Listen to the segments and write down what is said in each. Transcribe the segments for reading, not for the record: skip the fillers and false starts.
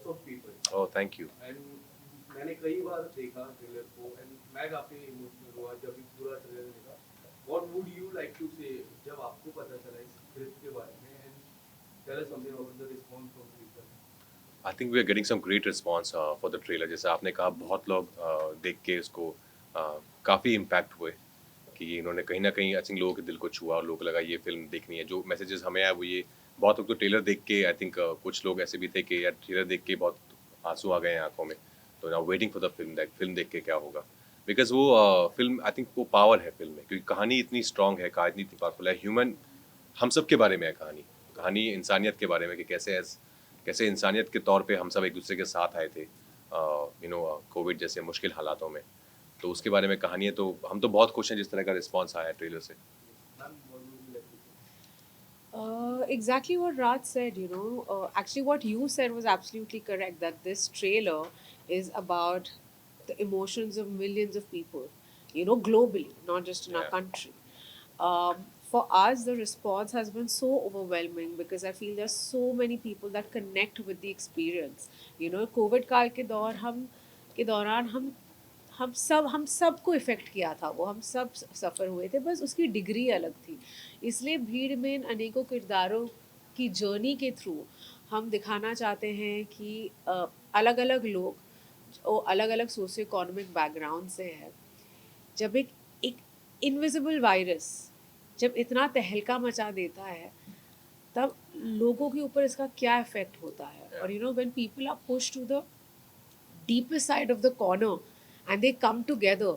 hearts of people. Oh, thank you. And मैंने कई बार देखा ट्रेलर को एंड मैं काफी इमोशनल हुआ जब भी पूरा ट्रेलर देखा. What would you like to say जब आपको पता चला इस स्क्रिप्ट के बारे में and tell us something about the response from people. I think we are getting some great response for the trailer. जैसे आपने कहा, बहुत लोग देख के उसको काफ़ी इम्पैक्ट हुए कि इन्होंने कहीं ना कहीं आई थिंक लोगों के दिल को छुआ और लोगों को लगा ये फिल्म देखनी है. जो मैसेजेस हमें आए वो ये, बहुत लोग तो ट्रेलर देख के आई थिंक कुछ लोग ऐसे भी थे कि यार ट्रेलर देख के बहुत आंसू आ गए हैं आंखों में. तो now waiting for the film देख के क्या होगा. बिकॉज वो फिल्म आई थिंक वो पावर है फिल्म में, क्योंकि कहानी इतनी स्ट्रांग है, कहानी इतनी पावरफुल है. ह्यूमन, हम सब के बारे में है कहानी. कहानी इंसानियत के बारे में कि कैसे इंसानियत के तौर पे हम सब एक दूसरे के साथ आए थे कोविड जैसे मुश्किल हालातों में. तो उसके बारे में कहानी है. तो हम तो बहुत खुश हैं जिस तरह का रिस्पांस आया है ट्रेलर से. Ma'am, what would you like to say? Exactly what Raj said, actually, what you said was absolutely correct, that this trailer is about the emotions of millions of people, globally, not just in our Yeah. country. For us, the response has been so overwhelming because I feel there's so many people that connect with the experience. COVID काल के दौरान हम सबको effect किया था वो, हम सब सफ़र हुए थे, बस उसकी डिग्री अलग थी. इसलिए भीड़ में इन अनेकों किरदारों की जर्नी के थ्रू हम दिखाना चाहते हैं कि अलग अलग लोग जो अलग अलग सोशियो इकोनॉमिक बैकग्राउंड से है, जब एक एक इनविजिबल वायरस जब इतना तहलका मचा देता है, तब लोगों के ऊपर इसका क्या इफ़ेक्ट होता है. और when people are push to the deepest side of the corner and they come together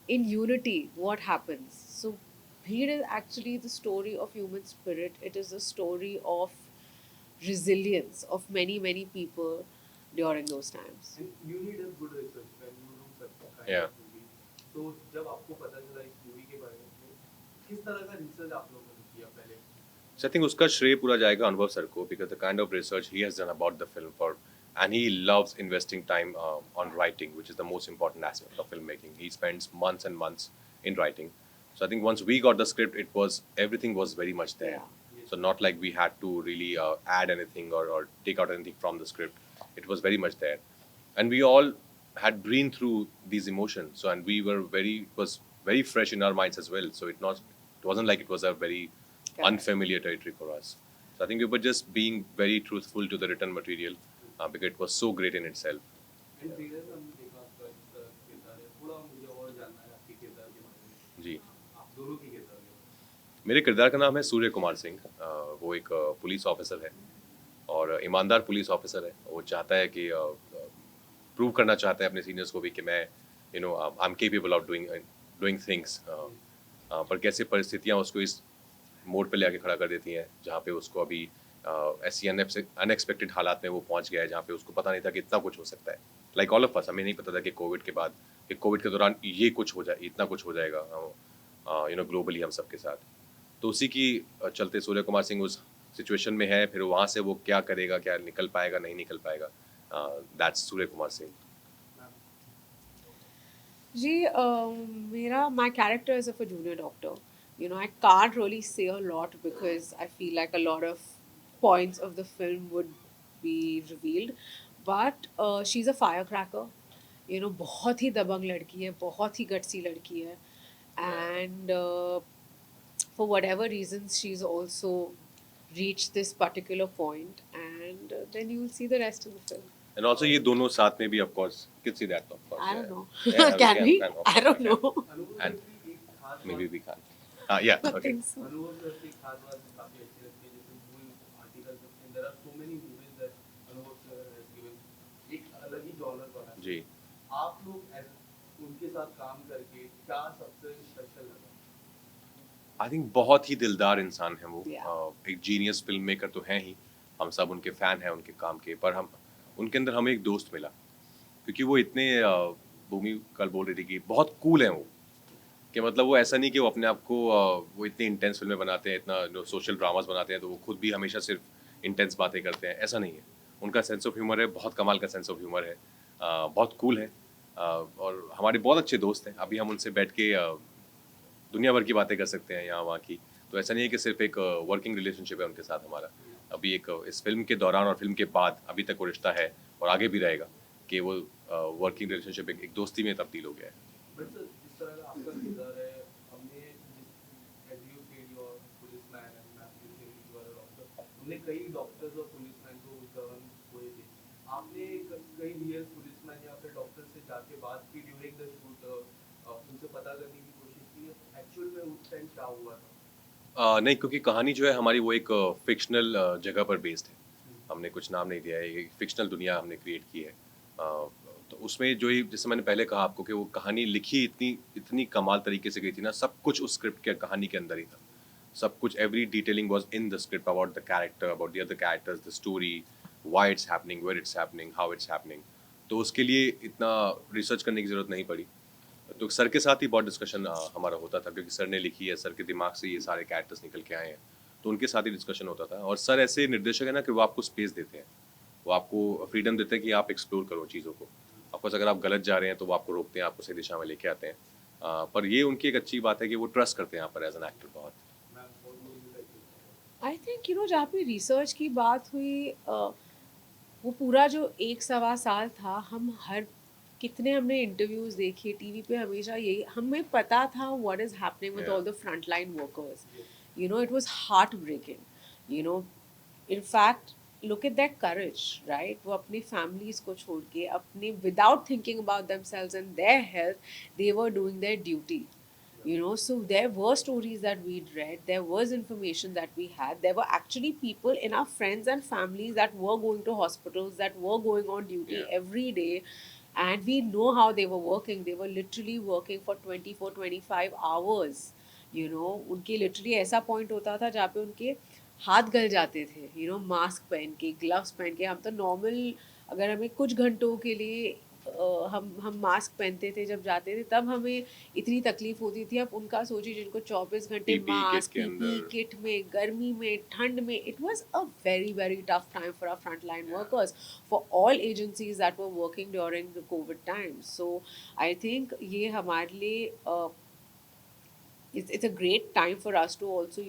in unity, what happens? So, Bheed is actually the story of human spirit. It is the story of resilience of many, many people during those times. And you need a good research when you do such a kind Yeah. of movie. तो जब आपको पता चला इस movie के बारे में तो किस तरह का रिसर्च आप लोगों ने किया पहले? So I think उसका श्रेय पूरा जाएगा अनुभव सर को, because the kind of research he has done about the film for, and he loves investing time on writing, which is the most important aspect of filmmaking. He spends months and months in writing. So I think once we got the script, everything was very much there. Yeah. So not like we had to really add anything or take out anything from the script. It was very much there, and we all had been through these emotions. So and we were it was very fresh in our minds as well. So it wasn't like it was a very Correct. unfamiliar territory for us. So I think we were just being very truthful to the written material because it was so great in itself. And trailer में हमने देखा आपका एक किरदार है. थोड़ा मुझे और जानना है आपके किरदार के बारे में. जी. आप दोनों के किरदार के बारे में. मेरे किरदार का नाम है सूर्य कुमार सिंह. वो एक पुलिस ऑफिसर है और ईमानदार पुलिस ऑफिसर है. वो चाहता है कि प्रूव करना चाहता है अपने सीनियर्स को भी कि मैं I am capable of doing things. पर कैसे परिस्थितियाँ उसको इस मोड़ पे ले आके खड़ा कर देती हैं जहाँ पे उसको अभी ऐसी अनएक्सपेक्टेड हालात में वो पहुँच गया है जहाँ पे उसको पता नहीं था कि इतना कुछ हो सकता है. लाइक ऑल ऑफ अस, हमें नहीं पता था कि कोविड के दौरान ये कुछ हो जाए, इतना कुछ हो जाएगा ग्लोबली हम सबके साथ. तो उसी की चलते सूर्य कुमार सिंह उस सिचुएशन में है. फिर वहाँ से वो क्या करेगा, क्या निकल पाएगा, नहीं निकल पाएगा. That's Surya Kumar Singh. My character is of a junior doctor. I can't really say a lot because I feel like a lot of points of the film would be revealed. But she's a firecracker. बहुत ही दबंग लड़की है, बहुत ही gutsy लड़की है. And for whatever reasons, she's also reached this particular point, and then you will see the rest of the film. And also ये दोनों साथ में भी of course you can see that of course. I yeah. don't know. Yeah, Can we? of I course don't we know. अनुभव And sir की एक खास maybe बात. we can't. Yeah, I okay. think so. अनुभव sir की खास बात काफी अच्छी लगती है. जैसे मूवी आर्टिकल में there are so many movies that अनुभव सर has given. एक अलग ही जॉनर बना है. जी. आप लोग उनके साथ काम करके क्या सबसे स्पेशल लगा? आई थिंक बहुत ही दिलदार इंसान है वो. Yeah. एक जीनियस फिल्म मेकर तो हैं ही. हम सब उनके फ़ैन हैं उनके काम के. पर उनके अंदर हमें एक दोस्त मिला, क्योंकि वो इतने भूमि कल बोल रही थी कि बहुत कूल हैं वो. कि मतलब वो ऐसा नहीं कि वो अपने आप को वो इतनी इंटेंस फिल्में बनाते हैं, इतना सोशल ड्रामास बनाते हैं तो वो खुद भी हमेशा सिर्फ इंटेंस बातें करते हैं. ऐसा नहीं है. उनका सेंस ऑफ ह्यूमर है, बहुत कमाल का सेंस ऑफ ह्यूमर है. बहुत कूल है. और हमारे बहुत अच्छे दोस्त हैं. अभी हम उनसे बैठ के दुनिया भर की बातें कर सकते हैं यहाँ वहाँ की. तो ऐसा नहीं है कि सिर्फ एक वर्किंग रिलेशनशिप है उनके साथ हमारा. अभी एक इस फिल्म के दौरान और फिल्म के बाद अभी तक वो रिश्ता है. और आगे भी रहेगा कि वो वर्किंग रिलेशनशिप एक दोस्ती में तब्दील हो गया है। बट सर जिस तरह का आपका किरदार है हमने as you said your policeman and ma'am you said you are a doctor हमने कई डॉक्टर्स और पुलिसमैन को उस दौरान खोए थे आपने कई रियल पुलिसमैन या फिर डॉक्टर से जाके बात की ड्यूरिंग द शूट उनसे पता करने की कोशिश की एक्चुअल में उस टाइम क्या हुआ था नहीं, क्योंकि कहानी जो है हमारी वो एक फ़िक्शनल जगह पर बेस्ड है। हमने कुछ नाम नहीं दिया है, एक फ़िक्शनल दुनिया हमने क्रिएट की है। तो उसमें जो ये जैसे मैंने पहले कहा आपको कि वो कहानी लिखी इतनी इतनी कमाल तरीके से गई थी ना, सब कुछ उस स्क्रिप्ट के कहानी के अंदर ही था। सब कुछ every detailing was in the script about the character, about the other characters, the story, why it's happening, where it's happening, how it's happening. तो उसके लिए इतना रिसर्च करने की ज़रूरत नहीं पड़ी। तो सर के साथ ही बहुत डिस्कशन हमारा होता था क्योंकि सर ने लिखी है, सर के दिमाग से ये सारे कैरेक्टर्स निकल के आए हैं, तो उनके साथ ही डिस्कशन होता था। और सर ऐसे निर्देशक है ना कि वो आपको स्पेस देते हैं, वो आपको फ्रीडम देते हैं कि आप एक्सप्लोर करो चीज़ों को। ऑफकोर्स अगर आप गलत जा रहे हैं तो वो आपको रोकते हैं, आपको सही दिशा में लेके आते हैं। पर ये उनकी एक अच्छी बात है कि वो ट्रस्ट करते हैं यहाँ पर एज एन एक्टर बहुत। Ma'am what would you like I think जहाँ पे रिसर्च की बात हुई वो पूरा जो 1 सवा साल था, हम हर कितने हमने इंटरव्यूज देखे टीवी पे, हमेशा यही हमें पता था what is happening with Yeah. All the front line workers. It was heart breaking. In fact, look at their courage, right? वो अपनी families को छोड़ के अपने without thinking about themselves and their health, they were doing their duty. So there were stories that we'd read, there was information that we had, there were actually people in our friends and families that were going to hospitals, that were going on duty Yeah. every day, and we know how they were working. They were literally working for 24-25 hours. उनके literally ऐसा point होता था जहाँ पे उनके हाथ गल जाते थे, मास्क पहन के, ग्लव्स पहन के. हम तो नॉर्मल, अगर हमें कुछ घंटों के लिए हम मास्क पहनते थे जब जाते थे, तब हमें इतनी तकलीफ होती थी. अब उनका सोचिए जिनको 24 घंटे पीपीई किट मास्क, के पीपी अंदर। किट में, गर्मी में, ठंड में. It was a very very tough time for our front line workers, for all agencies that were working during the covid time. So I think ये हमारे लिए it's a great time for us to also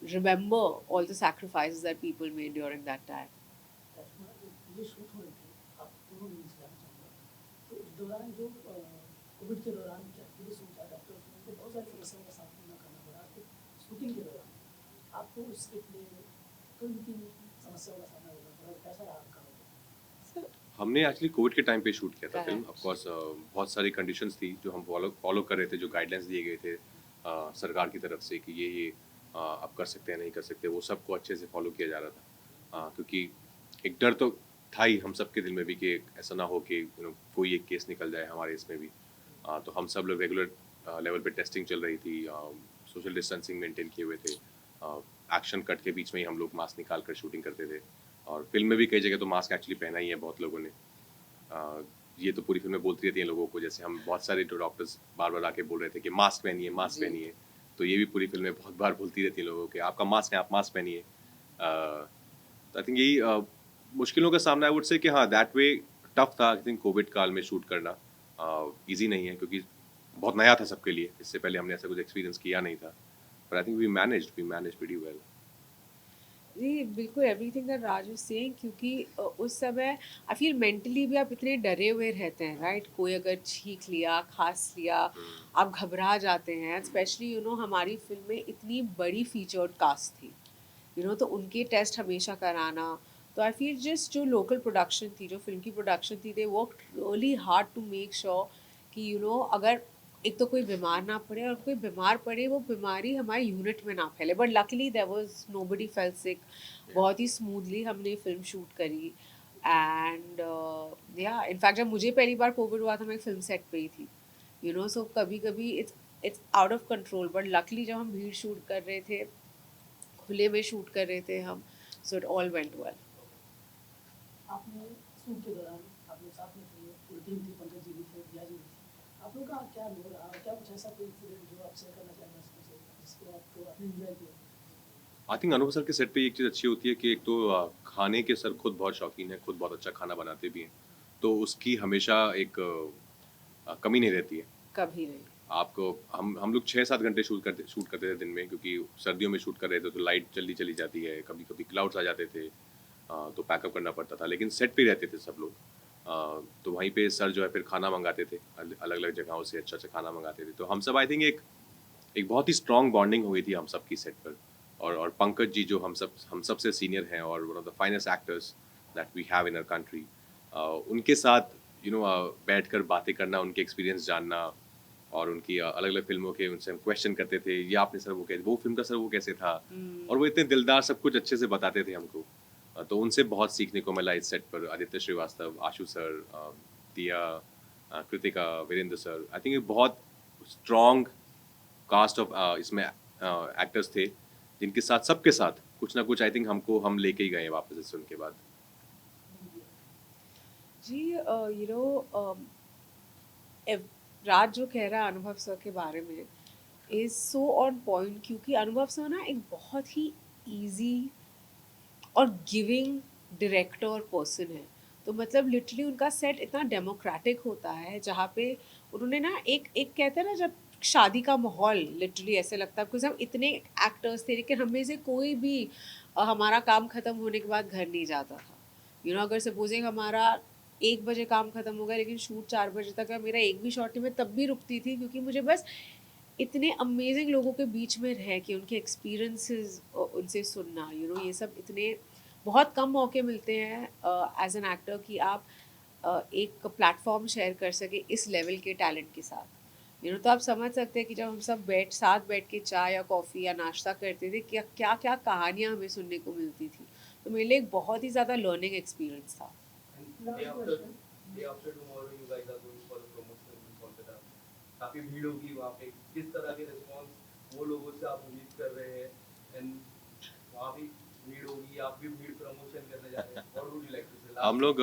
remember all the sacrifices that people made during that time. ये shoot हो रही थी, आप दोनों ने इस जाना चाहूँगा तो इस दौरान जो कोविड के दौरान क्या पुलिस और डॉक्टर्स उनको बहुत सारी समस्याओं का सामना करना पड़ा. तो शूटिंग के दौरान आपको उसके लिए किन किन समस्याओं का सामना करना पड़ा, कैसा रहा आपका? So, हमने एक्चुअली कोविड के टाइम पे शूट किया था Correct. फिल्म. ऑफ कोर्स बहुत सारी कंडीशंस थी जो हम फॉलो कर रहे थे, जो गाइडलाइंस दिए गए थे सरकार की तरफ से कि ये आप कर सकते हैं, नहीं कर सकते, वो सबको अच्छे से फॉलो किया जा रहा था. क्योंकि एक डर तो था ही हम सब के दिल में भी कि ऐसा ना हो कि कोई एक केस निकल जाए हमारे इसमें भी. तो हम सब लोग रेगुलर लेवल पे टेस्टिंग चल रही थी, सोशल डिस्टेंसिंग मेंटेन किए हुए थे. एक्शन कट के बीच में ही हम लोग मास्क निकाल कर शूटिंग करते थे. और फिल्म में भी कई जगह तो मास्क एक्चुअली पहना ही है बहुत लोगों ने. ये तो पूरी फिल्म में बोलती रहती हैं लोगों को, जैसे हम बहुत सारे डॉक्टर्स बार बार आके बोल रहे थे कि मास्क पहनिए, मास्क जी. पहनिए. तो ये भी पूरी फिल्म में बहुत बार बोलती रहती हैं लोगों को कि आपका मास्क है, आप मास्क पहनिए. तो आई थिंक यही मुश्किलों का सामना आई वुड से कि हाँ दैट वे टफ था. आई थिंक कोविड काल में शूट करना ईजी नहीं है क्योंकि बहुत नया था सबके लिए. इससे पहले हमने ऐसा कुछ एक्सपीरियंस किया नहीं था. पर I think we managed pretty well. जी बिल्कुल, everything that Raj is saying, क्योंकि उस समय आई फील मेंटली भी आप इतने डरे हुए रहते हैं, राइट? कोई अगर छींक लिया, खांस लिया, आप घबरा जाते हैं. स्पेशली हमारी फिल्म में इतनी बड़ी फीचर्ड कास्ट थी, तो उनके टेस्ट हमेशा कराना. तो आई फील जस्ट जो लोकल प्रोडक्शन थी, जो फिल्म की प्रोडक्शन थी, they work really hard to make sure कि अगर एक तो कोई बीमार ना पड़े, और कोई बीमार पड़े वो बीमारी हमारे यूनिट में ना फैले. But luckily there was nobody fell sick. बहुत ही स्मूथली हमने फिल्म शूट करी. एंड या इनफैक्ट जब मुझे पहली बार कोविड हुआ था, मैं एक फिल्म सेट पे ही थी. सो कभी कभी it's out of control. But luckily जब हम भीड़ शूट कर रहे थे, खुले में शूट कर रहे थे हम, so it all went well. आपने शूट के दौरान आप लोग साथ में थे, पूरी टीम थी, पंकज जी भी थे, दिया जी भी थे. आप लोग का क्या अनुभव रहा, क्या कुछ ऐसा कोई इंसिडेंट जो आप शेयर करना चाहेंगे जिसको आपको आपने एंजॉय किया? आई थिंक अनुभव सर के सेट पे एक चीज़ अच्छी होती है कि एक तो खाने के सर खुद बहुत शौकीन है, खुद बहुत अच्छा खाना बनाते भी हैं. तो उसकी हमेशा एक कमी नहीं रहती है. कभी नहीं. आपको हम लोग 6-7 घंटे शूट करते थे दिन में, क्योंकि सर्दियों में शूट कर रहे थे तो लाइट जल्दी चली जाती है, कभी कभी क्लाउड्स आ जाते थे. तो पैकअप करना पड़ता था, लेकिन सेट पे रहते थे सब लोग। तो वहीं पे सर जो है फिर खाना मंगाते थे, अलग अलग जगहों से अच्छा अच्छा खाना मंगाते थे। तो हम सब आई थिंक एक बहुत ही स्ट्रॉन्ग बॉन्डिंग हुई थी हम सब की सेट पर। और पंकज जी जो हम सब से सीनियर हैं और one of the finest actors that we have in our country, उनके साथ बैठकर बातें करना, उनके एक्सपीरियंस जानना और उनकी अलग अलग फिल्मों के उनसे हम क्वेश्चन करते थे, ये आपने सर वो फिल्म का सर वो कैसे था, और वो इतने दिलदार सब कुछ अच्छे से बताते थे हमको। तो उनसे बहुत सीखने को मिला इस सेट पर। Aditya Srivastava, Ashu sir, Dia, Kritika, Virendra sir, I think बहुत स्ट्रॉन्ग कास्ट ऑफ इसमें एक्टर्स थे, जिनके साथ सबके साथ कुछ ना कुछ आई थिंक हम लेके ही गए वापस इस फिल्म के बाद। जी राज जो कह रहा है अनुभव सर के बारे में इज सो ऑन पॉइंट, क्योंकि अनुभव सर ना एक बहुत ही इजी और गिविंग डायरेक्टर और पर्सन है। तो मतलब लिटरली उनका सेट इतना डेमोक्रेटिक होता है, जहाँ पे उन्होंने ना एक एक कहते हैं ना, जब शादी का माहौल लिटरली ऐसे लगता है, बिकॉज हम इतने एक्टर्स थे लेकिन हम में से कोई भी हमारा काम ख़त्म होने के बाद घर नहीं जाता था। अगर सपोजिंग हमारा 1 बजे काम ख़त्म हो गया लेकिन शूट 4 बजे तक है, मेरा एक भी शॉट नहीं, मैं तब भी रुकती थी, क्योंकि मुझे बस इतने अमेजिंग लोगों के बीच में रह के उनके एक्सपीरियंसेस उनसे सुनना, ये सब इतने बहुत कम मौके मिलते हैं एज एन एक्टर कि आप एक प्लेटफॉर्म शेयर कर सके इस लेवल के टैलेंट के साथ। तो आप समझ सकते हैं कि जब हम सब साथ बैठ के चाय या कॉफ़ी या नाश्ता करते थे, क्या क्या कहानियाँ हमें सुनने को मिलती थी। तो मेरे लिए एक बहुत ही ज़्यादा लर्निंग एक्सपीरियंस था। Day after tomorrow, you guys are going for the promotion in Kolkata. काफी भीड़ होगी वहाँ पे, किस तरह के रिस्पॉन्स वो लोगों से आप उम्मीद कर रहे हैं, एंड वहाँ भी भीड़ होगी, आप भी भीड़ प्रमोशन करने जा रहे हैं, और वुड यू लाइक टू से? हम लोग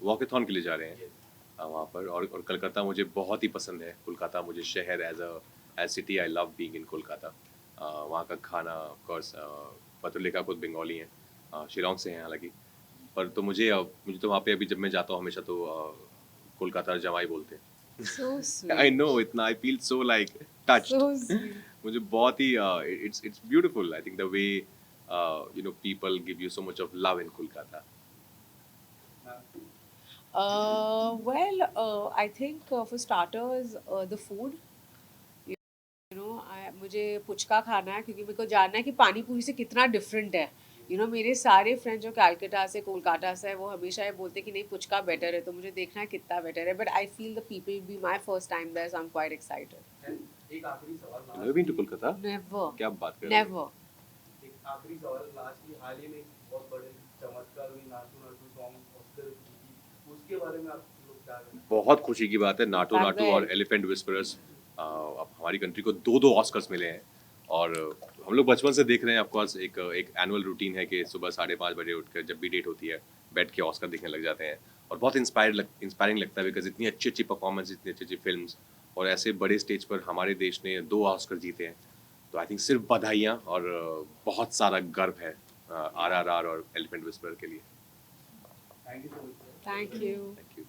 वॉकेथॉन के लिए जा रहे हैं वहाँ पर, और कोलकाता मुझे बहुत ही पसंद है। कोलकाता मुझे शहर as city, I love being in Kolkata. वहाँ का खाना ऑफ कोर्स, पत्रलेखा खुद बंगाली हैं, शिलोंग से हैं हालांकि, पर तो मुझे तो वहाँ पे अभी जब मैं जाता हूँ हमेशा तो कोलकाता जमाई बोलते हैं। So sweet. आई नो, इतना I feel so like touched. So sweet. मुझे बहुत ही it's beautiful, I think the way people give you so much of love in Kolkata. I think for starters, the food. मुझे पुचका खाना है, क्योंकि मेरे को जानना है कि पानी पूरी से कितना डिफरेंट है। मेरे सारे फ्रेंड्स जो कैलकाटा से, कोलकाता से है, वो हमेशा ये बोलते हैं कि नहीं पुचका बेटर है, तो मुझे देखना है कितना बेटर है। But I feel the people be my first time there, so I am quite excited. एक आखिरी सवाल Never been to Kolkata? Never, क्या बात कर रहे हैं? नेवर। एक आखिरी सवाल, लास्ट में हाल ही में बहुत बड़े चमत्कार हुई, नाटू नाटू सॉन्ग ऑस्कर जीती, उसके बारे में आप लोग क्या कहना है? बहुत खुशी की बात है, नाटू नाटू Farewell. और एलिफेंट विस्परर्स, अब हमारी कंट्री को दो ऑस्कर्स मिले हैं। और हम लोग बचपन से देख रहे हैं, ऑफकोर्स एक एनुअल रूटीन है कि सुबह 5:30 बजे उठकर जब भी डेट होती है बैठ के ऑस्कर देखने लग जाते हैं, और बहुत इंस्पायरिंग लगता है, बिकॉज इतनी अच्छी परफॉर्मेंस, इतनी अच्छी फिल्म्स, और ऐसे बड़े स्टेज पर हमारे देश ने 2 ऑस्कर जीते हैं। तो आई थिंक सिर्फ बधाइयाँ और बहुत सारा गर्व है RRR और एलिफेंट विस्परर के लिए। Thank you so much. Thank you. Thank you.